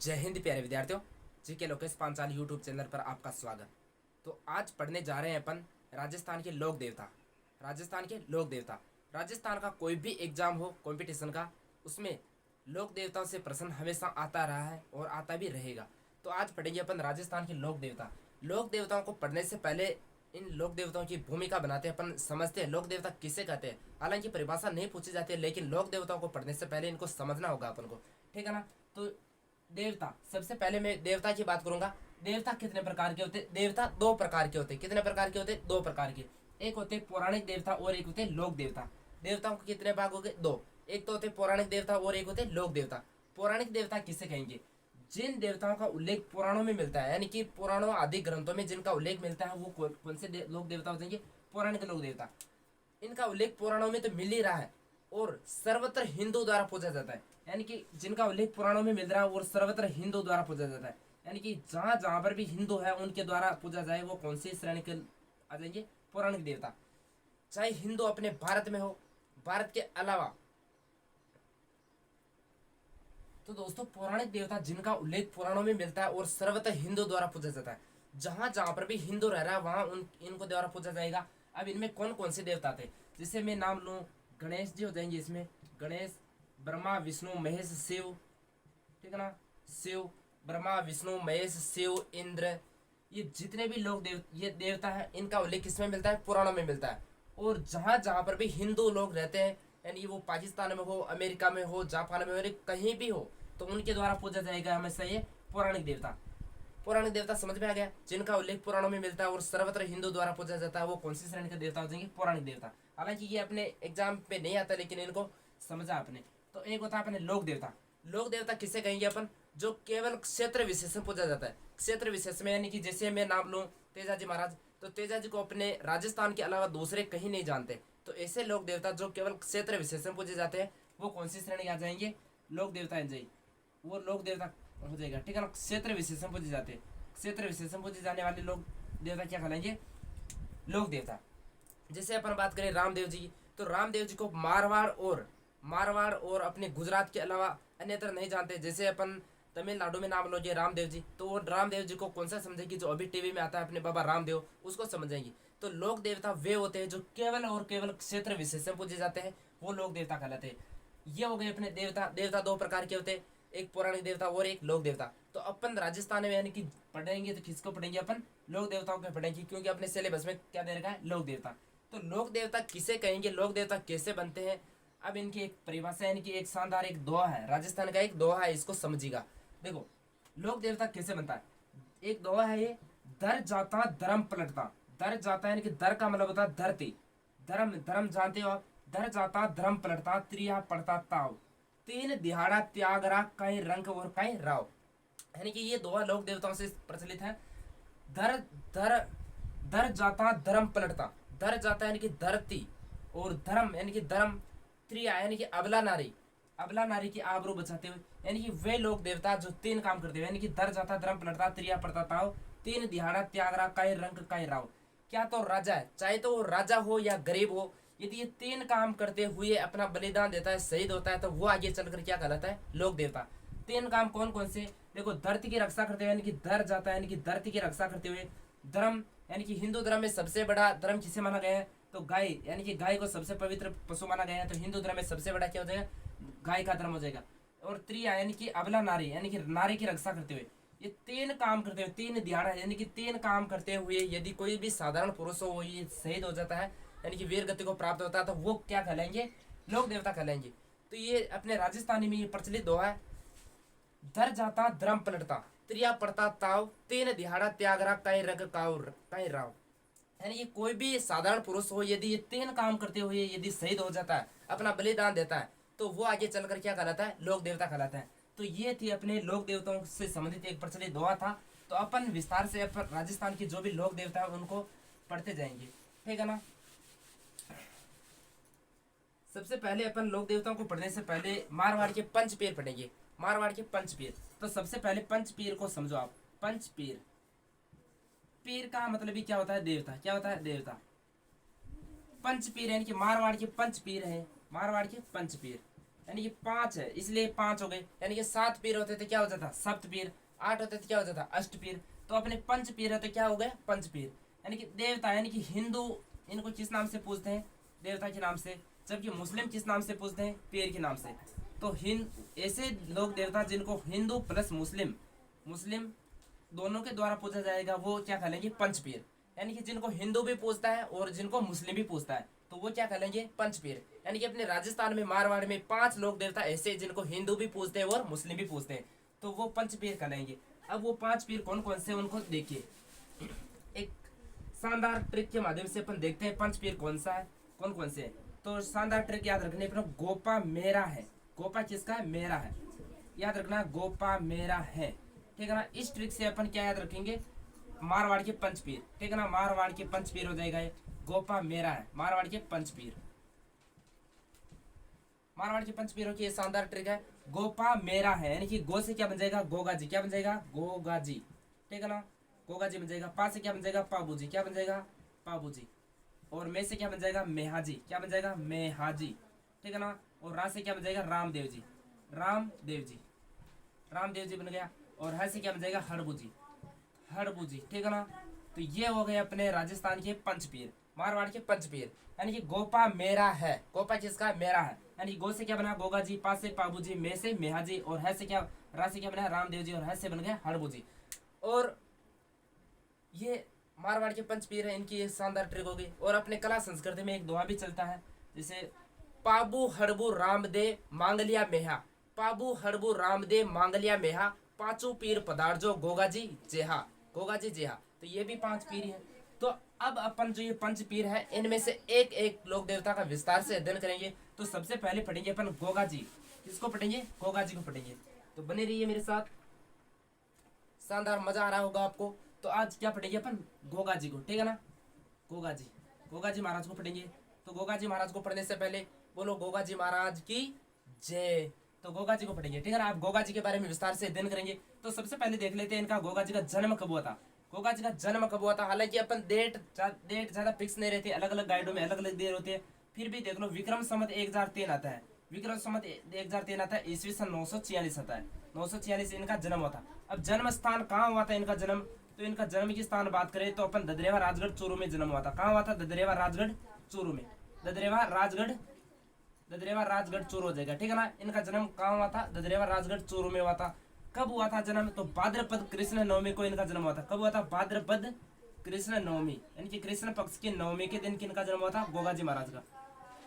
जय हिंद प्यारे विद्यार्थियों। GK Lokesh Panchal YouTube channel पर आपका स्वागत। तो आज पढ़ने जा रहे हैं अपन राजस्थान के लोक देवता। राजस्थान के लोक देवता, राजस्थान का कोई भी एग्जाम हो कंपटीशन का, उसमें लोक देवताओं से प्रश्न हमेशा आता रहा है और आता भी रहेगा। तो आज पढ़ेंगे अपन राजस्थान के लोक देवता। लोक देवताओं को पढ़ने से पहले इन लोक देवताओं की भूमिका बनाते हैं, अपन समझते हैं लोक देवता किसे कहते हैं। हालांकि परिभाषा नहीं पूछी जाती है, लेकिन लोक देवताओं को पढ़ने से पहले इनको समझना होगा अपन को, ठीक है ना। तो देवता, सबसे पहले मैं देवता की बात करूंगा। देवता कितने प्रकार के होते हैं? देवता दो प्रकार के होते हैं। कितने प्रकार के होते हैं? दो प्रकार के। एक होते हैं पौराणिक देवता और एक होते हैं लोक देवता। देवताओं के कितने भाग हो गए? दो। एक तो होते हैं पौराणिक देवता और एक होते हैं लोक देवता। पौराणिक देवता किसे कहेंगे? जिन देवताओं का उल्लेख पुराणों में मिलता है, यानी कि पुराणों आदि ग्रंथों में जिनका उल्लेख मिलता है, वो कौन से लोक देवता हो जाएंगे? पौराणिक लोक देवता। इनका उल्लेख पुराणों में तो मिल ही रहा है और सर्वत्र हिंदू द्वारा पूजा जाता है। यानी कि जिनका उल्लेख पुराणों में मिल रहा है और सर्वत्र हिंदू द्वारा पूजा जाता है, यानी कि जहां जहां पर भी हिंदू है उनके द्वारा पूजा जाए, वो कौन सी श्रेणी के आ जाएंगे? पौराणिक देवता। चाहे हिंदू अपने भारत में हो, भारत के अलावा। तो दोस्तों, पौराणिक देवता जिनका उल्लेख पुराणों में मिलता है और सर्वत्र हिंदू द्वारा पूजा जाता है, जहां जहां पर भी हिंदू रह रहा है वहां इनको द्वारा पूजा जाएगा। अब इनमें कौन कौन से देवता थे? जैसे मैं नाम लूँ, गणेश जी हो जाएंगे इसमें। गणेश, ब्रह्मा विष्णु महेश शिव, ठीक है ना। शिव, ब्रह्मा विष्णु महेश शिव इंद्र, ये जितने भी लोग ये देवता है, इनका उल्लेख किसमें मिलता है? पुराणों में मिलता है। और जहां जहां पर भी हिंदू लोग रहते हैं, यानी वो पाकिस्तान में हो, अमेरिका में हो, जापान में हो, कहीं भी हो, तो उनके द्वारा पूजा जाएगा हमेशा ये पौराणिक देवता। पौराणिक देवता समझ में आ गया? जिनका उल्लेख पुराणों में मिलता है और सर्वत्र हिंदू द्वारा पूजा जाता है, वो कौन सी श्रेणी के देवता हो जाएंगे? पौराणिक देवता। हालांकि ये अपने एग्जाम पे नहीं आता, लेकिन इनको समझा आपने। तो एक होता है अपने लोक देवता। लोक देवता किसे कहेंगे अपन? जो केवल क्षेत्र विशेष में पूजा जाता है। क्षेत्र विशेष में, यानी कि जैसे मैं नाम लूँ तेजाजी महाराज, तो तेजाजी को अपने राजस्थान के अलावा दूसरे कहीं नहीं जानते। तो ऐसे लोक देवता जो केवल क्षेत्र विशेष में पूजे जाते हैं, वो कौन सी श्रेणी आ जाएंगे? लोक देवता आ जाएंगे। वो लोक देवता हो जाएगा, ठीक है ना। क्षेत्र विशेष में पूजे जाते हैं। क्षेत्र विशेष में पूजे जाने वाले लोग देवता क्या कहलाएंगे? लोक देवता। जैसे अपन बात करें रामदेव जी की, तो रामदेव जी को मारवाड़ और अपने गुजरात के अलावा अन्यत्र नहीं जानते। जैसे अपन तमिलनाडु में नाम लोगे रामदेव जी, तो वो रामदेव जी को कौन सा समझेगी? जो अभी टीवी में आता है अपने बाबा रामदेव, उसको समझेंगी। तो लोक देवता वे होते हैं जो केवल और केवल क्षेत्र विशेष में पूजे जाते हैं, वो लोक देवता कहलाते हैं। ये हो गए अपने देवता। देवता दो प्रकार के होते हैं, एक पौराणिक देवता और एक लोक देवता। तो अपन राजस्थान में यानी कि पढ़ेंगे तो किसको पढ़ेंगे? अपन लोक देवताओं को पढ़ेंगे, क्योंकि अपने सिलेबस में क्या दे रखा है? लोक देवता। तो लोक देवता किसे कहेंगे? लोक देवता कैसे बनते हैं? अब इनकी एक परिभाषा, यानी कि एक शानदार एक दोहा है, राजस्थान का एक दोहा है, इसको समझिएगा। देखो, लोक देवता कैसे बनता है? एक दोहा है ये, दर जाता धर्म पलटता। दर जाता यानी कि दर का मतलब होता है धरती। धर्म, धर्म जानते हो आप? दर जाता धर्म पलटता, त्रिया पड़ता ताव, तीन दिहाड़ा त्यागरा कहीं रंग और कहीं राव। यानी कि ये दोहा लोक देवताओं से प्रचलित है। धर धर धर जाता धर्म पलटता। धर जाता यानी कि धरती, और धर्म यानी कि धर्म, त्रिया यानी कि अबला नारी, अबला नारी की आबरू बचाते हुए, यानी कि वे लोग देवता जो तीन काम करते हुए, यानी कि दर जाता धर्म पलटता, त्रिया पड़ता ताव, तीन दिहाड़ा त्यागरा कहीं रंग कहीं राव। क्या तो राजा है, चाहे तो वो राजा हो या गरीब हो, यदि ये तीन काम करते हुए अपना बलिदान देता है, शहीद होता है, तो वो आगे चलकर क्या कहलाता है? लोक देवता। तीन काम कौन कौन से? देखो, धरती की रक्षा करते हुए, यानी कि धर जाता है यानी कि धरती की रक्षा करते हुए। धर्म, यानी कि हिंदू धर्म में सबसे बड़ा धर्म किसे माना गया है? तो गाय, यानी कि गाय को सबसे पवित्र पशु माना गया है, तो हिंदू धर्म में सबसे बड़ा क्या हो जाएगा? गाय का धर्म हो जाएगा। और त्रिया यानी कि अबला नारी, यानी कि नारी की रक्षा करते हुए। ये तीन काम करते हुए, तीन दिहाड़ा यानी कि तीन काम करते हुए यदि कोई भी साधारण पुरुष हो, वो ये शहीद हो जाता है, यानी कि वीर गति को प्राप्त होता है, तो वो क्या कहलाएंगे? लोक देवता कहलाएंगे। तो ये अपने राजस्थानी में ये प्रचलित दोहा है, धर जाता धर्म पलटता, त्रिया पड़ता ताव, तीन दिहाड़ा त्यागरा कहीं रग कहीं राव। यानी कि कोई भी साधारण पुरुष हो, यदि ये तीन काम करते हुए यदि शहीद हो जाता है, अपना बलिदान देता है, तो वो आगे चलकर क्या कहलाता है? लोक देवता कहलाता है। तो ये थी अपने लोक देवताओं से संबंधित एक प्रचलित दोहा था। तो अपन विस्तार से अपन राजस्थान की जो भी लोक देवता है उनको पढ़ते जाएंगे, ठीक है ना। सबसे पहले अपन लोक देवताओं को पढ़ने से पहले मारवाड़ के पंच पेर पढ़ेंगे। मारवाड़ के पंच पेर। तो सबसे पहले पंच पेर को समझो आप। पंच पेर, पीर का मतलब ही क्या होता है? देवता। क्या होता है? देवता। पंच पीर यानी कि मारवाड़ के पंच पीर है, मारवाड़ के पंच पीर, यानी कि 5 है इसलिए 5 हो गए। यानी कि 7 पीर होते थे क्या हो जाता सप्त पीर, 8 होते थे क्या हो जाता अष्ट पीर, तो अपने पंच पीर होते क्या हो गए पंच पीर। यानी कि देवता यानी कि हिंदू इनको किस नाम से पूछते हैं देवता के नाम से, जबकि मुस्लिम किस नाम से पूछते हैं पीर के नाम से। तो ऐसे लोग देवता जिनको हिंदू प्लस मुस्लिम मुस्लिम दोनों के द्वारा पूछा जाएगा वो क्या कहलेंगे पंच पीर। यानी कि जिनको हिंदू भी पूछता है और जिनको मुस्लिम भी पूछता है तो वो क्या कहलेंगे पंच पीर। यानी कि अपने राजस्थान में मारवाड़ में 5 लोग देवता ऐसे जिनको हिंदू भी पूछते हैं और मुस्लिम भी पूछते हैं, तो वो पंच पीर कहलेंगे। अब वो 5 पीर कौन कौन से उनको देखिए, एक शानदार ट्रिक के माध्यम से अपन देखते हैं पंच पीर कौन सा है कौन कौन से है। तो शानदार ट्रिक याद रखने पर गोपा मेरा है, गोपा किसका है मेरा है, याद रखना गोपा मेरा है, ठीक है ना। इस ट्रिक से अपन क्या याद रखेंगे मारवाड़ के पंच पीर, ठीक है ना, मारवाड़ के पंच पीर हो जाएगा ये गोपा मेरा है, मारवाड़ के पंच पीर, मारवाड़ के पंच पीरों की ये शानदार ट्रिक है गोपा मेरा है। यानी कि गो से क्या बन जाएगा गोगा जी, क्या बन जाएगा गोगा जी, ठीक है ना, गोगा जी बन जाएगा। पा से क्या बन जाएगा पाबू जी, क्या बन जाएगा पाबू जी, और मे से क्या बन जाएगा मेहाजी, क्या बन जाएगा मेहाजी, ठीक है ना, और रा से क्या बन जाएगा रामदेव जी, रामदेव जी, रामदेव जी बन गया। और ह से क्या बन जाएगा हड़बू जी, हड़बू जी, ठीक है ना। तो ये हो गए अपने राजस्थान के पंच पीर, मारवाड़ के पंच पीर। यानी कि गोपा मेरा है, गोपा किसका मेरा है, यानी गो से क्या बना गोगा जी, पा से पाबू जी, मे से मेहा जी, और है से क्या रा से क्या बना रामदेव जी, और है से बन गया हड़बू जी। और ये मारवाड़ के पंच पीर है, इनकी ये शानदार ट्रिक होगी। और अपने कला संस्कृति में एक दोहा भी चलता है जैसे पाबू हड़बू रामदे मांगलिया मेहा, पाबू हड़बू रामदे मांगलिया मेहा, पांचों पीर पदार्जो गोगा जी जेहा, गोगा जी जेहा। तो ये भी 5 पीर है। तो अब अपन जो ये पंच पीर है इनमें से एक एक लोक देवता का विस्तार से अध्ययन करेंगे। तो सबसे पहले पढ़ेंगे अपन गोगा जी, किसको पढ़ेंगे गोगा जी को पढ़ेंगे। तो बने रहिए मेरे साथ, शानदार मजा आ रहा होगा आपको। तो आज क्या पढ़ेंगे अपन गोगा जी को, ठीक है ना, गोगा जी, गोगा जी महाराज को पढ़ेंगे। तो गोगा जी महाराज को पढ़ने से पहले बोलो गोगा जी महाराज की जय। तो गोगा जी को पढ़ेंगे, ठीक है ना। आप गोगा जी के बारे में विस्तार से अध्ययन करेंगे। तो सबसे पहले देख लेते हैं इनका गोगा जी का जन्म कब हुआ था, गोगा जी का जन्म कब हुआ था। हालांकि अपन डेट ज्यादा फिक्स नहीं रहती, अलग अलग गाइडों में अलग अलग देर होती है, फिर भी देख लो विक्रम संवत 1003 आता है, विक्रम संवत 1003 आता है, ईस्वी सन 946 आता है, 946 इनका जन्म हुआ था। अब जन्म स्थान कहाँ हुआ था इनका जन्म, तो इनका जन्म की स्थान बात करें तो अपन ददरेवा राजगढ़ चूरू में जन्म हुआ था। कहाँ हुआ था ददरेवा राजगढ़ चूरू में, ददरेवा राजगढ़ चूरू हो जाएगा, ठीक है ना। इनका जन्म कहाँ हुआ था ददरेवा राजगढ़ चूरू में हुआ था। कब हुआ था जन्म, तो भाद्रपद कृष्ण नवमी को इनका जन्म हुआ था। कब हुआ था भाद्रपद कृष्ण नवमी, यानी कि कृष्ण पक्ष की नवमी के दिन किनका जन्म हुआ था गोगा जी महाराज का।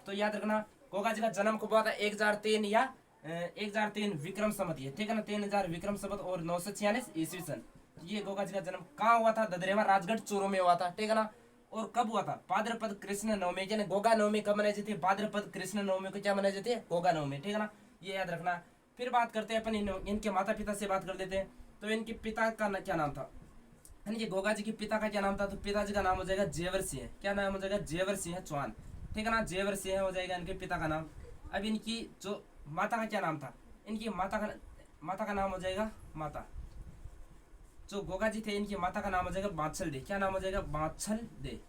तो याद रखना गोगा जी का जन्म कब हुआ था 1003 या 1003 विक्रम संवत, ठीक है ना, 3000 विक्रम संवत और 946 ईस्वी सन। ये गोगा जी का जन्म कहाँ हुआ था ददरेवा राजगढ़ चूरू में हुआ था, ठीक है ना। और कब हुआ था भाद्रपद कृष्ण नवमी, यानी गोगा नवमी कब मनाई जाती है भाद्रपद कृष्ण नवमी को क्या मनाई जाती है गोगा नवमी, ठीक है ना, ये याद रखना। फिर बात करते हैं अपन इनके माता पिता से बात कर लेते हैं। तो इनके पिता का क्या नाम था, यानी कि गोगा जी के पिता का क्या नाम था, तो पिताजी का नाम हो जाएगा जेवर सिंह, क्या नाम हो जाएगा जेवर सिंह चौहान, ठीक है ना, जेवर सिंह हो जाएगा इनके पिता का नाम। अब इनकी जो माता का क्या नाम था, इनकी माता का नाम हो जाएगा माता, जो गोगा जी थे इनकी माता का नाम हो जाएगा बाछल दे, क्या नाम हो जाएगा बाछल दे।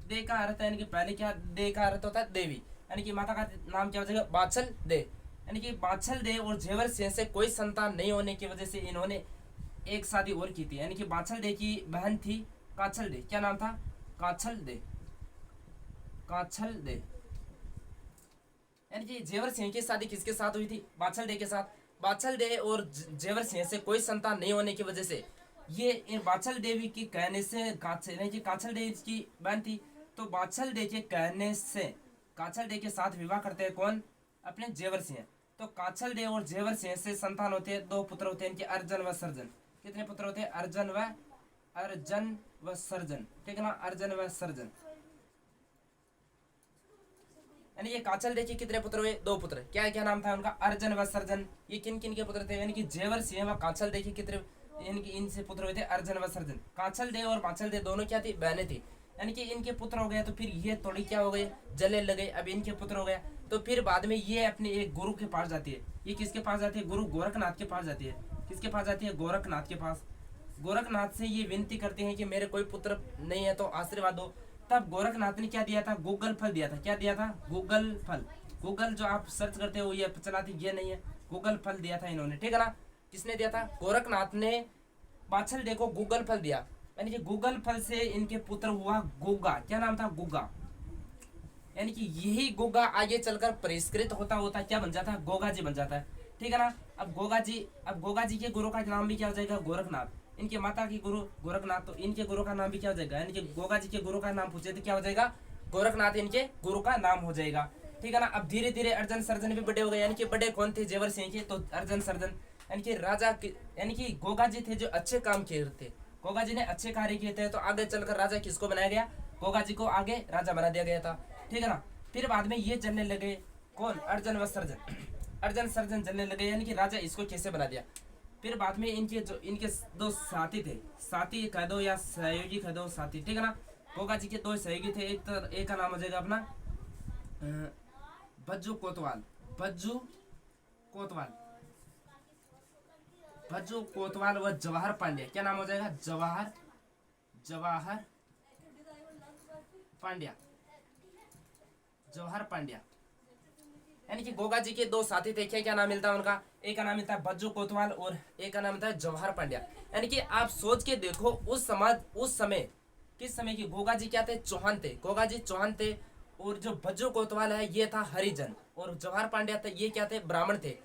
दे का अर्थ है इनके पहले क्या दे का अर्थ होता है देवी, यानी कि माता का नाम क्या हो जाएगा बाछल दे। यानी कि बाछल दे और जेवर सिंह से कोई संतान नहीं होने की वजह से इन्होंने एक शादी और की थी, यानी कि बाछल दे की बहन थी काछल दे, क्या नाम था काछल दे, काछल दे। यानी कि जेवर सिंह की शादी किसके साथ हुई थी बाछल दे के साथ। बाछल दे और जेवर सिंह से कोई संतान नहीं होने की वजह से ये इन बाछल देवी की कहने से काछल दे की बहन थी, तो बाछल दे के कहने से काछल दे के साथ विवाह करते हैं कौन अपने जेवर सिंह। तो काछल दे और जेवर सिंह से संतान होते हैं, 2 पुत्र होते हैं इनके अर्जन व सर्जन। कितने पुत्र होते हैं अर्जन व सर्जन, ठीक है ना, अर्जन व सर्जन। यानी ये काछल दे के कितने पुत्र हुए 2 पुत्र, क्या क्या नाम था उनका अर्जन व सर्जन। ये किन किन के पुत्र थे, यानी कि जेवर सिंह व काछल दे के कितने इनसे पुत्र हुए थे अर्जन व सर्जन। काछल दे और बाछल दे दोनों क्या थी बहनें थी, यानी कि इनके पुत्र हो गए तो फिर ये थोड़ी क्या हो गए जले लगे, अब इनके पुत्र हो गया। तो फिर बाद में ये अपने एक गुरु के पास जाती है, ये किसके पास जाती है गुरु गोरखनाथ के पास जाती है, किसके पास जाती है गोरखनाथ के पास। गोरखनाथ से ये विनती करती है कि मेरे कोई पुत्र नहीं है तो आशीर्वाद दो। तब गोरखनाथ ने क्या दिया था गूगल फल दिया था, क्या दिया था गूगल फल, गूगल जो आप सर्च करते हो ये चलाती ये नहीं है, गूगल फल दिया था इन्होंने, ठीक है ना। किसने दिया था? गोरखनाथ ने। पाछल देखो गूगल फल दिया, यानी कि गूगल फल से इनके पुत्र हुआ गुग्गा। क्या नाम था? गुग्गा। यानी कि यही गुग्गा आगे चलकर परिष्कृत होता होता क्या बन जाता है? गोगा जी बन जाता है, ठीक है ना। अब गोगा जी के गुरु का नाम भी क्या हो जाएगा? गोरखनाथ। इनके माता की गुरु गोरखनाथ, तो इनके गुरु का नाम भी क्या हो जाएगा? यानी कि गोगा जी के गुरु का नाम पूछे तो क्या हो जाएगा? गोरखनाथ इनके गुरु का नाम हो जाएगा, ठीक है ना। अब धीरे धीरे अर्जन सर्जन भी बड़े हो गए, यानी कि बड़े कौन थे? जेवर सिंह के, तो अर्जन सर्जन यानी कि यानी कि गोगा जी थे जो अच्छे काम किए थे। गोगा जी ने अच्छे कार्य किए थे, तो आगे चलकर राजा किसको बनाया गया? गोगा जी को आगे राजा बना दिया गया था, ठीक है ना। फिर बाद में ये चलने लगे, कौन? अर्जन व सर्जन। अर्जन सर्जन चलने लगे, यानी कि राजा इसको कैसे बना दिया। फिर बाद में इनके दो साथी थे, साथी कह दो या सहयोगी कह दो, साथी, ठीक है ना। गोगा जी के दो सहयोगी थे, एक का नाम हो जाएगा अपना बज्जू कोतवाल। बज्जू कोतवाल, बज्जू कोतवाल व जवाहर पांड्या। क्या नाम हो जाएगा? जवाहर पांड्या। जवाहर पांड्या, यानी कि गोगा जी के दो साथी थे। क्या क्या नाम मिलता है उनका? एक का नाम मिलता है बज्जू कोतवाल और एक का नाम मिलता है जवाहर पांड्या। यानी कि आप सोच के देखो उस समय किस समय की गोगा जी क्या थे? चौहान थे। गोगा जी चौहान थे, और जो बज्जू कोतवाल है ये था हरिजन, और जवाहर पांड्या थे ये क्या थे? ब्राह्मण थे।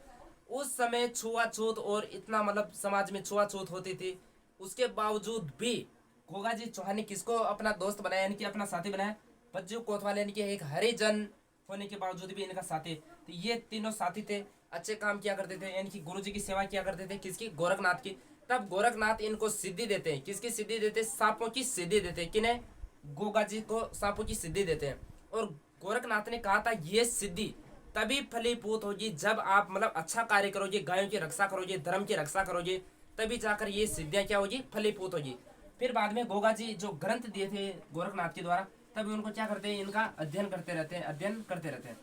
उस समय छुआछूत और इतना मतलब समाज में छुआछूत होती थी, उसके बावजूद भी गोगा जी चौहान ने किसको अपना दोस्त बनाया, यानी कि अपना साथी बनाया? बज्जू कोतवाल, यानी कि एक हरिजन होने के बावजूद भी इनका साथी। तो ये तीनों साथी थे, अच्छे काम किया करते थे, यानी कि गुरु जी की सेवा किया करते थे। किसकी? गोरखनाथ की। तब गोरखनाथ इनको सिद्धि देते हैं। किसकी सिद्धि देते हैं? सांपों की सिद्धि देते हैं। किन्हें? गोगा जी को सांपों की सिद्धि देते हैं। और गोरखनाथ ने कहा था ये सिद्धि तभी फलीभूत होगी जब आप मतलब अच्छा कार्य करोगे, गायों की रक्षा करोगे, धर्म की रक्षा करोगे, तभी जाकर ये सिद्धियां क्या होगी? फलीभूत होगी। फिर बाद में गोगा जी जो ग्रंथ दिए थे गोरखनाथ के द्वारा, तभी उनको क्या करते हैं? इनका अध्ययन करते रहते हैं, अध्ययन करते रहते हैं।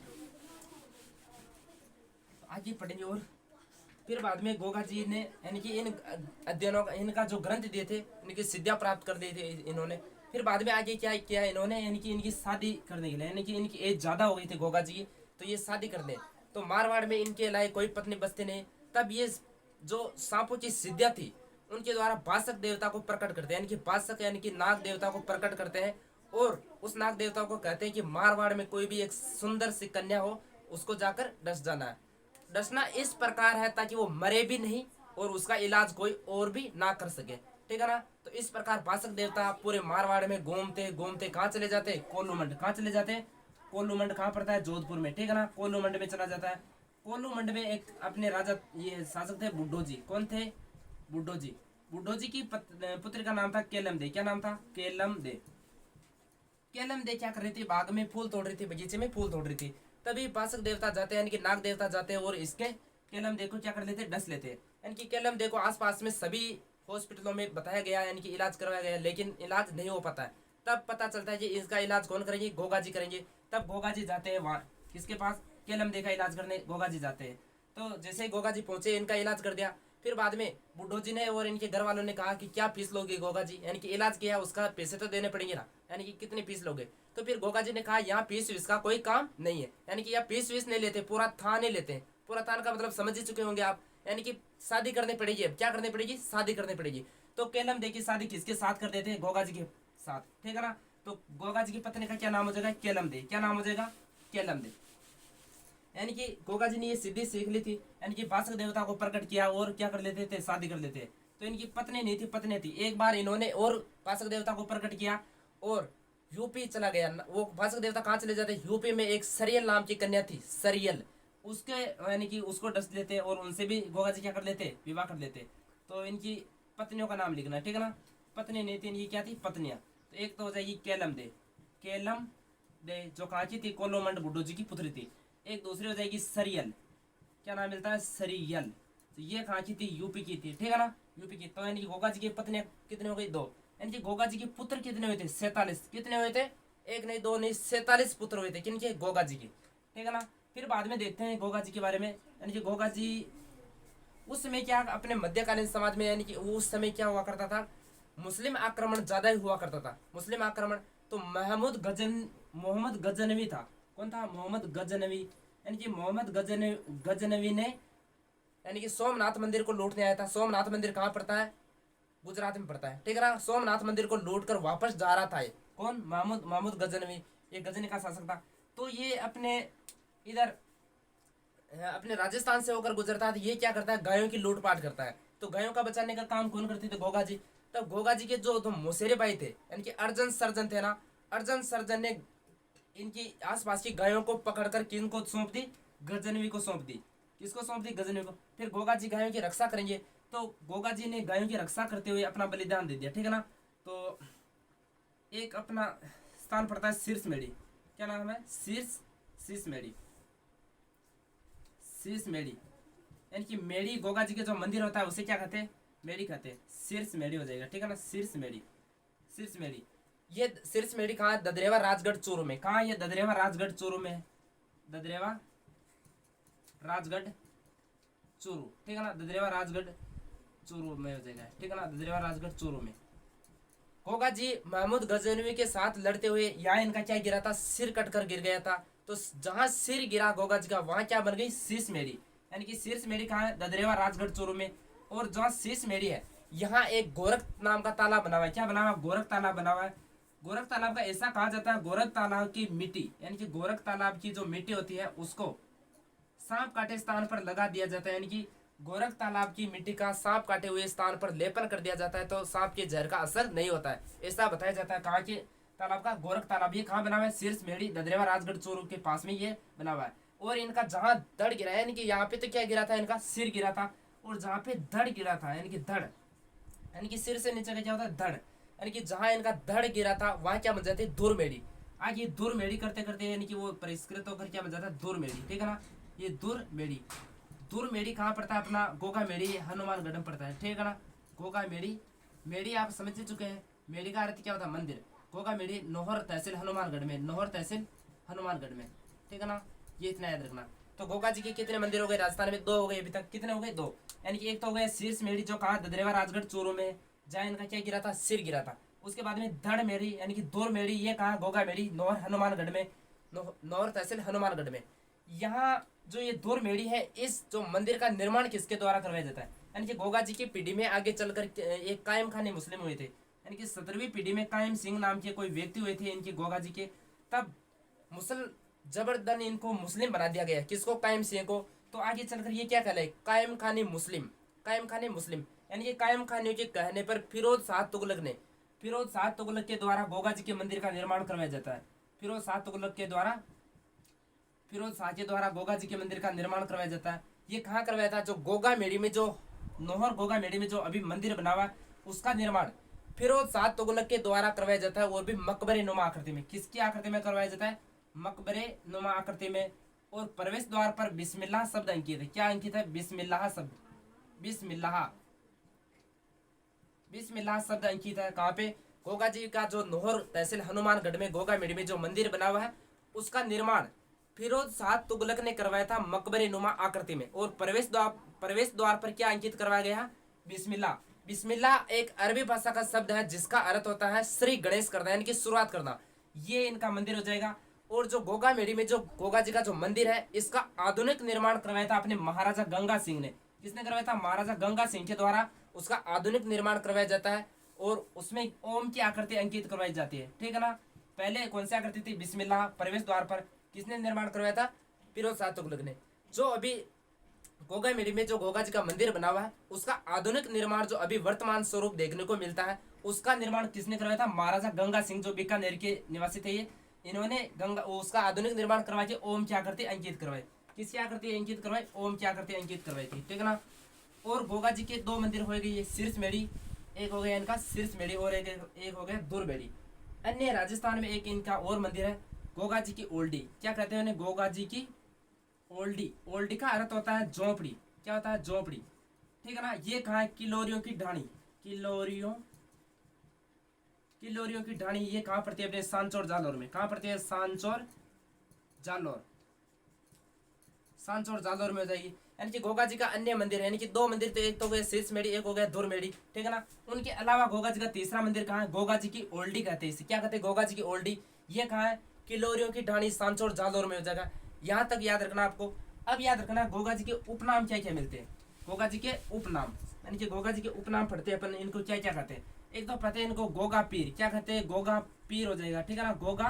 आगे पढ़ेंगे। और फिर बाद में गोगा जी ने यानी कि इन अध्ययनों का, इनका जो ग्रंथ दिए थे, इनकी सिद्धियां प्राप्त कर दी थी इन्होंने। फिर बाद में आगे क्या किया इन्होंने? यानी कि इनकी शादी करने के लिए, यानी कि इनकी एज ज्यादा हो गई थी गोगा जी की, तो ये शादी कर दे। तो मारवाड़ में इनके अलावा कोई पत्नी बसती नहीं। तब ये जो सांपों की सिद्धियां थी उनके द्वारा बासक देवता को प्रकट करते हैं, यानी कि बासक यानी कि नाग देवता को प्रकट करते हैं। और उस नाग देवता को कहते हैं कि मारवाड़ में कोई भी एक सुंदर सी कन्या हो उसको जाकर डस जाना है। डसना इस प्रकार है ताकि वो मरे भी नहीं और उसका इलाज कोई और भी ना कर सके, ठीक है ना। तो इस प्रकार बासक देवता पूरे मारवाड़ में घूमते घूमते कहाँ चले जाते? कोल्लूमंड। कहाँ चले जाते? कोल्लूमंड। कहाँ पड़ता है? जोधपुर में, ठीक है ना। कोल्लूमंड में चला जाता है। कोल्लूमंड में एक अपने राजा ये शासक थे बुड्ढो जी। कौन थे? बुड्ढो जी। बुड्ढो जी की पुत्र का नाम था केलम दे। क्या नाम था? केलम दे। केलम दे क्या कर रही थी? बाग में फूल तोड़ रही थी, बगीचे में फूल तोड़ रही थी। तभी बासक देवता जाते हैं, यानी कि नाग देवता जाते हैं और इसके केलम दे को क्या कर लेते? डस लेते हैं। यानी कि केलम दे को आसपास में सभी हॉस्पिटलों में बताया गया, यानी कि इलाज करवाया गया, लेकिन इलाज नहीं हो पाता है। तब पता चलता है कि इसका इलाज कौन करेंगे? गोगा जी करेंगे। तब गोगा जी जाते हैं वहाँ किसके पास? केलम दे का इलाज करने गोगा जी जाते हैं। तो जैसे ही गोगा जी पहुंचे इनका इलाज कर दिया। फिर बाद में बुड्ढो जी ने और इनके घर वालों ने कहा कि क्या फीस लोगे गोगा जी, यानी कि इलाज किया उसका पैसे तो देने पड़ेंगे ना, यानी कि कितनी फीस लोगे। तो फिर गोगा जी ने कहा यहाँ फीस वीस का कोई काम नहीं है, यानी कि यहाँ फीस वीस नहीं लेते, पूरा थान नहीं लेते। पूरा थान का मतलब समझ ही चुके होंगे आप, यानी कि शादी करनी पड़ेगी। अब क्या करनी पड़ेगी? शादी करनी पड़ेगी। तो केलम दे की शादी किसके साथ कर देते हैं? गोगा जी के साथ, ठीक है ना। तो गोगा जी की पत्नी का क्या नाम हो जाएगा? केलम दे। क्या नाम हो जाएगा? केलम दे। यानी कि गोगा जी ने ये सिद्धि सीख ली थी, यानी कि बासक देवता को प्रकट किया और क्या कर लेते थे? शादी कर लेते। तो इनकी पत्नी नहीं थी, पत्नी थी। एक बार इन्होंने और बासक देवता को प्रकट किया और यूपी चला गया। वो बासक देवता कहाँ चले जाते? यूपी में एक सरियल नाम की कन्या थी, सरियल, उसके यानी कि उसको डस लेते और उनसे भी गोगा जी क्या कर लेते? विवाह कर लेते। तो इनकी पत्नियों का नाम लिखना, ठीक है ना। पत्नी नहीं थी इनकी, क्या थी? पत्नियां। तो एक तो हो जाएगी केलम दे। केलम दे जो कहाँ की थी? कोल्लूमंड बुड्ढो जी की पुत्री थी। एक दूसरी हो जाएगी सरियल। क्या नाम मिलता है? सरियल। तो ये कहाँ की थी? यूपी की थी, ठीक है ना, यूपी की। तो यानी कि गोगा जी की पत्नियां कितने हो गई? दो। यानी कि गोगा जी के पुत्र कितने हुए थे? 47। कितने हुए थे? एक नहीं, दो नहीं, 47 पुत्र हुए थे। किनके? गोगा जी के, ठीक है ना। फिर बाद में देखते हैं गोगा जी के बारे में। यानी कि गोगा जी उस समय क्या अपने मध्यकालीन समाज में, यानी कि उस समय क्या हुआ करता था? मुस्लिम आक्रमण ज्यादा ही हुआ करता था, मुस्लिम आक्रमण। तो मोहम्मद गजनवी था। कौन था? मोहम्मद गजनवी। यानी कि मोहम्मद गजनवी ने यानी कि सोमनाथ मंदिर को लूटने आया था। सोमनाथ मंदिर कहाँ पड़ता है? गुजरात में पड़ता है, ठीक है ना। सोमनाथ मंदिर को लूट कर वापस जा रहा था ये कौन? महमूद गजनवी, ये गजनी का शासक था। तो ये अपने इधर अपने राजस्थान से होकर गुजरता है। तो ये क्या करता है? गायों की लूटपाट करता है। तो गायों का बचाने का काम कौन करते थे? गोगा जी। तब गोगा जी के जो दो मोसेरे भाई थे यानी कि अर्जन सर्जन थे ना, अर्जन सर्जन ने इनकी आसपास की गायों को पकड़कर किन को सौंप दी? गजनवी को सौंप दी। किसको सौंप दी? गजनवी को। फिर गोगा जी गायों की रक्षा करेंगे, तो गोगा जी ने गायों की रक्षा करते हुए अपना बलिदान दे दिया, ठीक है ना। तो एक अपना स्थान पड़ता है शीर्ष मेड़ी। क्या नाम है? शीर्ष मेड़ी। शीर्ष मेड़ी यानी कि मेड़ी, गोगा जी के जो मंदिर होता है उसे क्या कहते हैं? मेड़ी कहते हैं। शीर्ष मेड़ी हो जाएगा, ठीक है ना। शीर्ष मेड़ी, शीर्ष मेड़ी। ये शीर्ष मेड़ी कहाँ है? ददरेवा राजगढ़ चूरू में। कहाँ? ये ददरेवा राजगढ़ चूरू में है। ददरेवा राजगढ़ चूरू, ठीक है ना। ददरेवा राजगढ़ चूरू में हो जाएगा, ठीक है ना। ददरेवा राजगढ़ चूरू में गोगा जी महमूद गजनवी के साथ लड़ते हुए यहाँ इनका क्या गिरा था? सिर कटकर गिर गया था। तो जहां सिर गिरा गोगा जी का, वहां क्या बन गई? शीर्ष मेड़ी। यानी कि शीर्ष मेड़ी कहाँ है? ददरेवा राजगढ़ चूरू में। और जहाँ शीर्ष मेड़ी है यहाँ एक गोरख नाम का तालाब बना हुआ है। क्या बना हुआ? गोरख तालाब बना हुआ है। गोरख तालाब का ऐसा कहा जाता है, गोरख तालाब की मिट्टी यानी कि गोरख तालाब की जो मिट्टी होती है उसको सांप काटे स्थान पर लगा दिया जाता है। यानी कि गोरख तालाब की मिट्टी का सांप काटे हुए स्थान पर लेपन कर दिया जाता है, तो सांप के जहर का असर नहीं होता है, ऐसा बताया जाता है। कहाँ के तालाब का? गोरख तालाब। ये कहाँ बना हुआ है? शीर्ष मेड़ी, ददरेवा राजगढ़ चूरू के पास में ये बना हुआ है। और इनका जहाँ धड़ गिरा यानी कि यहाँ पे तो क्या गिरा था? इनका सिर गिरा था। और जहाँ पे धड़ गिरा था यानी कि धड़, यानी कि सिर से नीचे का क्या होता है? धड़। यानी कि जहां इनका धड़ गिरा था वहां क्या बन जाती है? धुर मेड़ी। आज ये धुर मेड़ी करते करते यानी कि वो परिष्कृत होकर क्या बन जाता है? धुर मेड़ी, ठीक है ना। ये धुर मेड़ी। धुर मेड़ी कहाँ पड़ता है? अपना गोगा मेड़ी हनुमानगढ़ में पड़ता है, ठीक है ना। गोगा मेड़ी, मेड़ी आप समझ चुके हैं। मेड़ी का अर्थ क्या होता है? मंदिर। गोगा मेड़ी नौहर तहसील हनुमानगढ़ में, नौहर तहसील हनुमानगढ़ में, ठीक है ना। ये इतना याद रखना। तो गोगा जी के कितने मंदिर हो गए राजस्थान में? 2 हो गए अभी तक। कितने हो गए? 2। यानी कि एक तो हो गया शीर्ष मेड़ी जो कहा ददरेवा राजगढ़ चूरू में, जहाँ इनका क्या गिरा था? सिर गिरा था। उसके बाद में धड़ मेड़ी यानी कि दूर मेड़ी, ये कहा? गोगा मेड़ी नौहर हनुमानगढ़ में, नौहर तहसील हनुमानगढ़ में। यहाँ जो ये दूर मेड़ी है, इस जो मंदिर का निर्माण किसके द्वारा करवाया जाता है? यानी कि गोगा जी की पीढ़ी में आगे चलकर एक कायम खाने मुस्लिम हुए थे। यानी कि 17वीं पीढ़ी में कायम सिंह नाम के कोई व्यक्ति हुए थे इनके गोगा जी के। तब मुसल जबरदन इनको मुस्लिम बना दिया गया। किसको? कायम सिंह को। तो आगे चलकर ये क्या कहलाए? कायम खाने मुस्लिम। कायम खाने मुस्लिम यानी कि कायम खाने के कहने पर फिरोज शाह तुगलक ने, फिरोज शाह तुगलक के द्वारा गोगा जी के मंदिर का निर्माण करवाया जाता है। फिरोज शाह तुगलक के द्वारा, फिरोज शाह के द्वारा गोगा जी के मंदिर का निर्माण करवाया जाता है। ये कहाँ करवाया था? जो गोगा मेड़ी में, जो नौहर गोगा मेड़ी में जो अभी मंदिर बना हुआ है उसका निर्माण फिरोज शाह तुगलक के द्वारा करवाया जाता है। और भी मकबरे नुमा आकृति में। किसकी आकृति में करवाया जाता है? मकबरे नुमा आकृति में। और प्रवेश द्वार पर बिस्मिल्लाह शब्द अंकित है। क्या अंकित है? बिस्मिल्लाह शब्द, बिस्मिल्लाह, बिस्मिल्लाह शब्द अंकित है। कहाँ पे? गोगा जी का जो नौहर तहसील हनुमानगढ़ में गोगा मेड़ी में जो मंदिर बना हुआ है उसका निर्माण फिरोज शाह तुगलक ने करवाया था मकबरे नुमा आकृति में। और प्रवेश द्वार पर क्या अंकित करवाया गया? बिस्मिल्लाह। बिस्मिल्लाह एक अरबी भाषा का शब्द है जिसका अर्थ होता है श्री गणेश करना, यानी कि शुरुआत करना। ये इनका मंदिर हो जाएगा। और जो गोगा मेड़ी में जो गोगा जी का जो मंदिर है इसका आधुनिक निर्माण करवाया था अपने महाराजा गंगा सिंह ने। किसने करवाया था? महाराजा गंगा सिंह के द्वारा उसका आधुनिक निर्माण करवाया जाता है। और उसमें ओम की आकृति अंकित करवाई जाती है, ठीक है ना। पहले कौन सी आकृति थी? बिस्मिल्लाह। प्रवेश द्वार पर किसने निर्माण करवाया था? फिरोज शाह तुगलक ने। जो अभी गोगा मेड़ी में जो गोगा जी का मंदिर बना हुआ है उसका आधुनिक निर्माण जो अभी वर्तमान स्वरूप देखने को मिलता है उसका निर्माण किसने करवाया था? महाराजा गंगा सिंह, जो बीकानेर के निवासी थे ये। इन्होंने गंगा उसका आधुनिक निर्माण करवा के ओम की आकृति अंकित करवाई। किसकी आकृति अंकित करवाई? ओम की आकृति अंकित करवाई थी, ठीक है ना। और गोगा जी के 2 मंदिर हो गए, ये शीर्ष मेड़ी, एक हो गया इनका शीर्ष मेड़ी, और एक हो गया दूर मेड़ी। अन्य राजस्थान में एक इनका और मंदिर है गोगा जी की ओल्डी। क्या कहते हैं उन्हें? गोगा जी की ओल्डी। ओल्डी का अर्थ होता है झोपड़ी। क्या होता है? झोपड़ी, ठीक है ना। ये कहाँ है? किलोरियों की ढाणी। किलोरियों की ढाणी ये कहाँ पड़ती है? अपने सांचौर जालौर में। कहाँ पड़ती है? सांचौर जालौर, सांचौर जालौर में हो जाएगी। यानी कि गोगा जी का अन्य मंदिर है, यानी कि 2 मंदिर, तो एक तो गए शीर्ष मेड़ी, एक हो गया धुर मेड़ी, ठीक है ना। उनके अलावा गोगा जी का तीसरा मंदिर कहाँ है? गोगा जी की ओल्डी कहते हैं इसे। क्या कहते हैं? गोगा जी की ओल्डी। ये कहाँ है? किलोरियों की ढाणी सांचौर जालौर में हो जाएगा। यहाँ तक याद रखना आपको। अब याद रखना गोगा जी के उपनाम क्या क्या मिलते हैं। गोगा जी के उपनाम यानी कि गोगा जी के उपनाम पढ़ते हैं अपन, इनको क्या क्या कहते हैं। एक तो पता है इनको गोगा पीर, क्या कहते हैं, गोगा पीर हो जाएगा, ठीक है ना, गोगा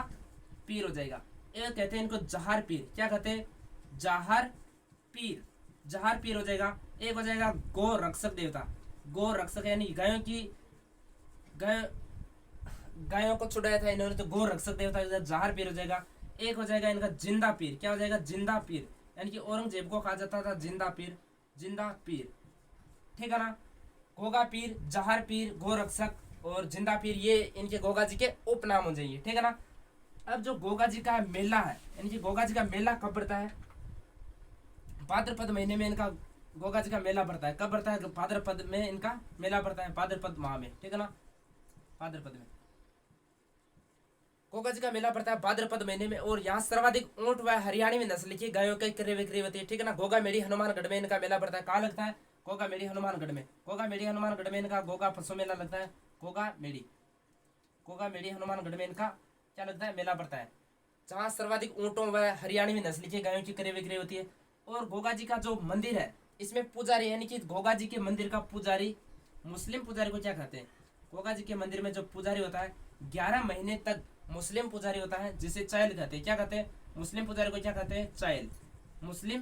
पीर हो जाएगा। एक कहते हैं इनको जहार पीर, क्या कहते हैं, जहार पीर, जहार पीर हो जाएगा। एक हो जाएगा गो रक्षक देवता, गो रक्षक यानी गायों की गाय गायों को छुड़ाया था इन्होंने, तो गो रक्षक देवता जहार पीर हो जाएगा। एक हो जाएगा इनका जिंदा पीर, क्या हो जाएगा, जिंदा पीर, यानी कि औरंगजेब को कहा जाता था जिंदा पीर, जिंदा पीर, ठीक है ना। गोगा पीर, जहार पीर, गो रक्षक और जिंदा पीर, ये इनके गोगा जी के उपनाम हो जाएंगे, ठीक है ना। अब जो गोगा जी का मेला है, यानी कि गोगा जी का मेला कब पड़ता है, भाद्रपद महीने में इनका गोगा जी का मेला पड़ता है। कब पड़ता है, भाद्रपद में इनका मेला पड़ता है, भाद्रपद माह में, ठीक है ना, भाद्रपद में गोगा जी का मेला पड़ता है भाद्रपद महीने में। और यहाँ सर्वाधिक ऊंट व हरियाणी में नस्ल की गायों की क्रय विक्रय होती है, ठीक है ना। गोगा मेड़ी हनुमानगढ़ में इनका मेला पड़ता है, कहाँ लगता है, गोगा मेड़ी हनुमानगढ़ में, गोगा मेड़ी हनुमानगढ़ में इनका गोगा पशु मेला लगता है, गोगा मेड़ी, गोगा मेड़ी हनुमानगढ़ में इनका क्या लगता है, मेला पड़ता है, जहाँ सर्वाधिक ऊंटों व हरियाणी में नस्ल की गायों की क्रय विक्रय होती है। और गोगा जी का जो मंदिर है, इसमें पुजारी यानी कि गोगा जी के मंदिर का पुजारी, मुस्लिम पुजारी को क्या कहते हैं, गोगा जी के मंदिर में जो पुजारी होता है 11 महीने तक मुस्लिम पुजारी होता है, जिसे चायल कहते हैं, क्या कहते हैं, मुस्लिम पुजारी को क्या कहते हैं, चायल, मुस्लिम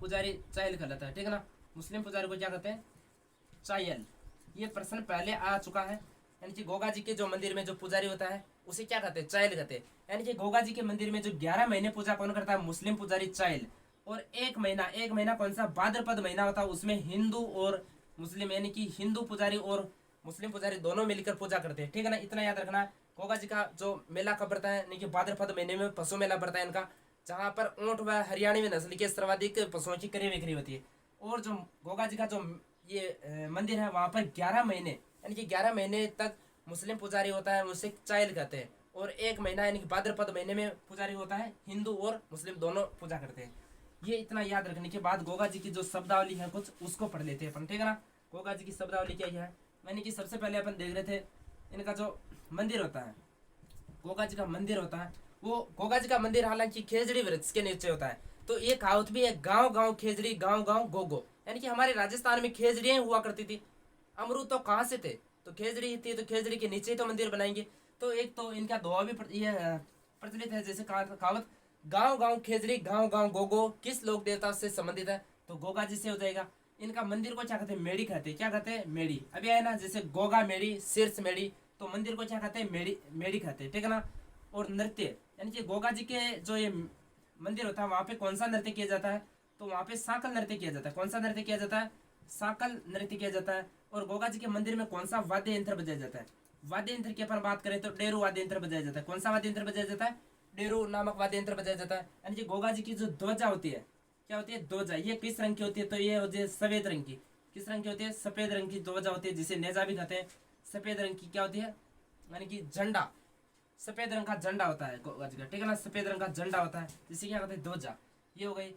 पुजारी चायल कहलाता है, ठीक है ना, मुस्लिम पुजारी को क्या कहते हैं, चायल। ये प्रश्न पहले आ चुका है, यानी कि गोगा जी के जो मंदिर में जो पुजारी होता है उसे क्या कहते हैं, चायल कहते हैं। यानी कि गोगा जी के मंदिर में जो 11 महीने पूजा कौन करता है, मुस्लिम पुजारी चायल। और एक महीना कौन सा, भाद्रपद महीना होता है, उसमें हिंदू और मुस्लिम यानी कि हिंदू पुजारी और मुस्लिम पुजारी दोनों मिलकर पूजा करते हैं, ठीक है ना। इतना याद रखना। गोगा जी का जो मेला कब पड़ता है, यानी कि भाद्रपद महीने में पशु मेला पड़ता है इनका, जहाँ पर ऊंट व हरियाणी में नस्ल के सर्वाधिक पशुओं की क्रय विक्री होती है। और जो गोगा जी का जो ये मंदिर है, वहाँ पर 11 महीने यानी कि 11 महीने तक मुस्लिम पुजारी होता है, उसे चायल कहते हैं। और एक महीना यानी कि भाद्रपद महीने में पुजारी होता है, हिंदू और मुस्लिम दोनों पूजा करते हैं। ये इतना याद रखने के बाद गोगा जी की जो शब्दावली है कुछ उसको पढ़ लेते हैं अपन, ठीक है ना। गोगा जी की शब्दावली क्या है, यानी कि सबसे पहले अपन देख रहे थे इनका जो मंदिर होता है, गोगा जी का मंदिर होता है, वो गोगा जी का मंदिर हालांकि खेजड़ी वृक्ष के नीचे होता है। तो ये कहावत भी है, गांव गांव खेजड़ी, गांव गांव गोगो, यानी कि हमारे राजस्थान में खेजड़ियां हुआ करती थी, अमरूद तो कहाँ से थे, तो खेजड़ी थी, तो खेजड़ी के नीचे ही तो मंदिर बनाएंगे। तो एक तो इनका दोहा भी प्रचलित है, जैसे कहावत, गांव गांव खेजड़ी, गांव गांव गोगो, किस लोक देवता से संबंधित है, तो गोगा जी से हो जाएगा। इनका मंदिर को क्या कहते हैं, मेड़ी कहते हैं, क्या कहते हैं, मेड़ी। अभी आया ना जैसे गोगा मेड़ी, शीर्ष मेड़ी, तो मंदिर को क्या कहते हैं, मेड़ी, मेड़ी कहते हैं, ठीक है ना। और नृत्य यानी कि गोगा जी के जो ये मंदिर होता है, वहाँ पे कौन सा नृत्य किया जाता है, तो वहाँ पे साकल नृत्य किया जाता है। कौन सा नृत्य किया जाता है, साकल नृत्य किया जाता है। और गोगा जी के मंदिर में कौन सा वाद्य यंत्र बजाया जाता है, वाद्य यंत्र की अपन बात करें तो डेरू वाद्य यंत्र बजाया जाता है। कौन सा वाद्य यंत्र बजाया जाता है, डेरू नामक वाद्य यंत्र बजाया जाता है। यानी कि गोगा जी की जो ध्वजा होती है, क्या होती है, ध्वजा, ये किस रंग की होती है, तो ये होती है सफेद रंग की। किस रंग की होती है, सफेद रंग की ध्वजा होती है, जिसे नेजा भी कहते हैं। सफेद रंग की क्या होती है, यानी कि झंडा, सफेद रंग का झंडा होता है गोगा जी का, ठीक है ना, सफेद रंग का झंडा होता है, जिसे क्या कहते हैं, ध्वजा। ये हो गई।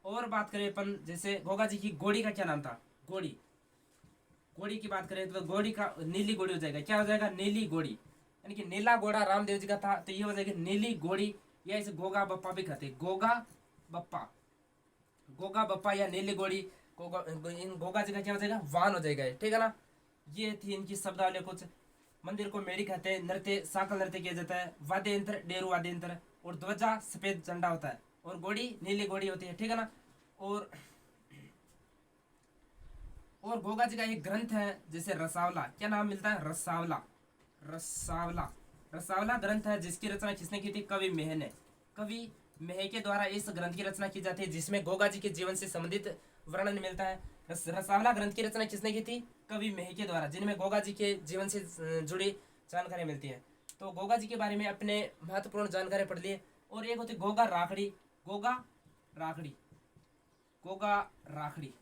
और बात करें अपन, जैसे गोगा जी की घोड़ी का क्या नाम था, घोड़ी, घोड़ी की बात करें तो घोड़ी का नीली घोड़ी हो जाएगा, क्या हो जाएगा, नीली घोड़ी, यानी कि नीला घोड़ा रामदेव जी का था, तो ये हो जाएगी नीली घोड़ी। या इसे गोगा बप्पा भी कहते हैं, गोगा बप्पा, गोगा बप्पा या नीली घोड़ी। इन गोगा जी का क्या हो जाएगा, वाहन हो जाएगा, ठीक है ना। ये थी इनकी शब्दावली कुछ। मंदिर को मेड़ी कहते हैं, नृत्य साकल नृत्य किया जाता है, वाद्य यंत्र डेरू वाद्य यंत्र, और ध्वजा सफेद झंडा होता है, और घोड़ी नीली घोड़ी होती है, ठीक है ना। और गोगा जी का एक ग्रंथ है जैसे रसावला, क्या नाम मिलता है, रसावला, रसावला, रसावला ग्रंथ है, जिसकी रचना किसने की थी, कवि मेह ने, कवि मेह के द्वारा इस ग्रंथ की रचना की जाती है, जिसमें गोगा जी के जीवन से संबंधित वर्णन मिलता है। रसावला ग्रंथ की रचना किसने की थी, कवि मेह के द्वारा, जिनमें गोगा जी के जीवन से जुड़ी जानकारी मिलती है। तो गोगा जी के बारे में अपने महत्वपूर्ण जानकारी पढ़ लिए। और एक होती गोगा राखड़ी, गोगा राखड़ी, गोगा राखड़ी,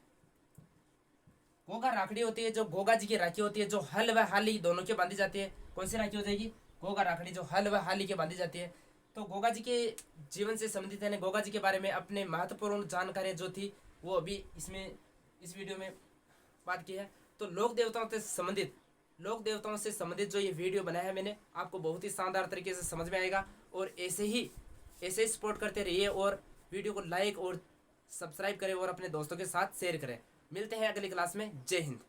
गोगा राखड़ी होती है जो गोगा जी की राखी होती है, जो हल व हाली दोनों के बांधी जाती है। कौन सी राखी हो जाएगी, गोगा राखड़ी, जो हल व हाली के बांधी जाती है। तो गोगा जी के जीवन से संबंधित है, गोगा जी के बारे में अपने महत्वपूर्ण जानकारी जो थी वो अभी इसमें इस वीडियो में बात की है। तो लोक देवताओं से संबंधित जो ये वीडियो बनाया है मैंने, आपको बहुत ही शानदार तरीके से समझ में आएगा। और ऐसे ही ऐसे ही सपोर्ट करते रहिए और वीडियो को लाइक और सब्सक्राइब करें और अपने दोस्तों के साथ शेयर करें। मिलते हैं अगली क्लास में। जय हिंद।